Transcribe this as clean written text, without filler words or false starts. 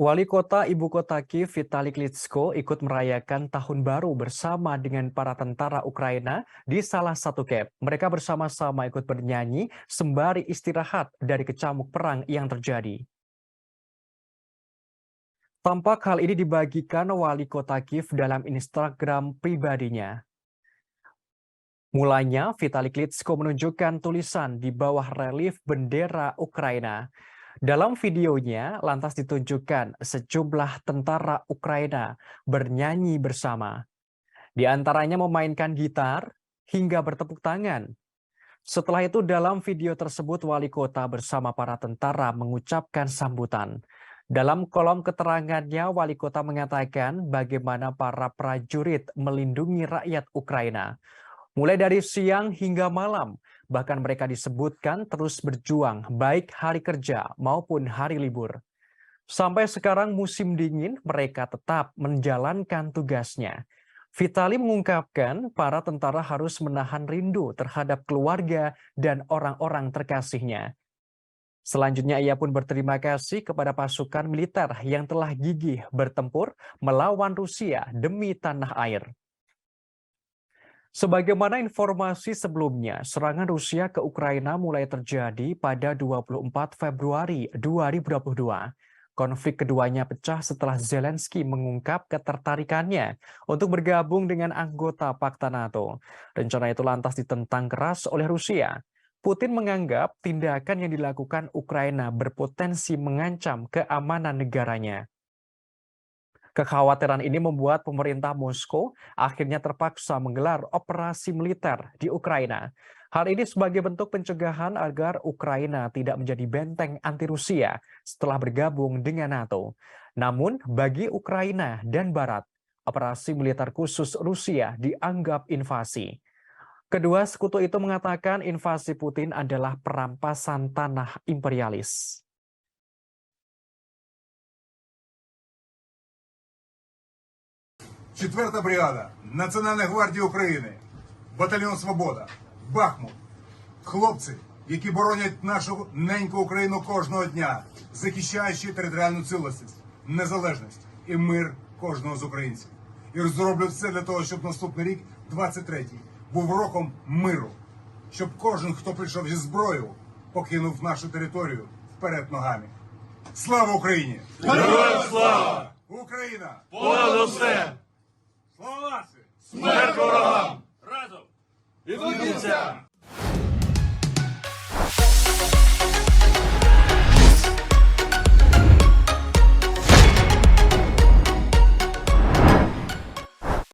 Wali kota ibu kota Kiev Vitali Klitschko ikut merayakan tahun baru bersama dengan para tentara Ukraina di salah satu camp. Mereka bersama-sama ikut bernyanyi sembari istirahat dari kecamuk perang yang terjadi. Tampak hal ini dibagikan wali kota Kiev dalam Instagram pribadinya. Mulanya, Vitali Klitschko menunjukkan tulisan di bawah relief bendera Ukraina. Dalam videonya, lantas ditunjukkan sejumlah tentara Ukraina bernyanyi bersama. Di antaranya memainkan gitar hingga bertepuk tangan. Setelah itu dalam video tersebut wali kota bersama para tentara mengucapkan sambutan. Dalam kolom keterangannya, wali kota mengatakan bagaimana para prajurit melindungi rakyat Ukraina. Mulai dari siang hingga malam, bahkan mereka disebutkan terus berjuang baik hari kerja maupun hari libur. Sampai sekarang musim dingin, mereka tetap menjalankan tugasnya. Vitali mengungkapkan para tentara harus menahan rindu terhadap keluarga dan orang-orang terkasihnya. Selanjutnya ia pun berterima kasih kepada pasukan militer yang telah gigih bertempur melawan Rusia demi tanah air. Sebagaimana informasi sebelumnya, serangan Rusia ke Ukraina mulai terjadi pada 24 Februari 2022. Konflik keduanya pecah setelah Zelensky mengungkap ketertarikannya untuk bergabung dengan anggota Pakta NATO. Rencana itu lantas ditentang keras oleh Rusia. Putin menganggap tindakan yang dilakukan Ukraina berpotensi mengancam keamanan negaranya. Kekhawatiran ini membuat pemerintah Moskow akhirnya terpaksa menggelar operasi militer di Ukraina. Hal ini sebagai bentuk pencegahan agar Ukraina tidak menjadi benteng anti Rusia setelah bergabung dengan NATO. Namun bagi Ukraina dan Barat, operasi militer khusus Rusia dianggap invasi. Kedua sekutu itu mengatakan invasi Putin adalah perampasan tanah imperialis. Четверта бригада Національної гвардії України, батальйон «Свобода», Бахмут. Хлопці, які боронять нашу неньку Україну кожного дня, захищаючи територіальну цілісність, незалежність і мир кожного з українців. І зроблять все для того, щоб наступний рік, 23-й, був роком миру. Щоб кожен, хто прийшов зі зброєю, покинув нашу територію вперед ногами. Слава Україні! Героям слава! Україна! Понад усе! Слава нації! Смерть ворогам! Разом! І до кінця!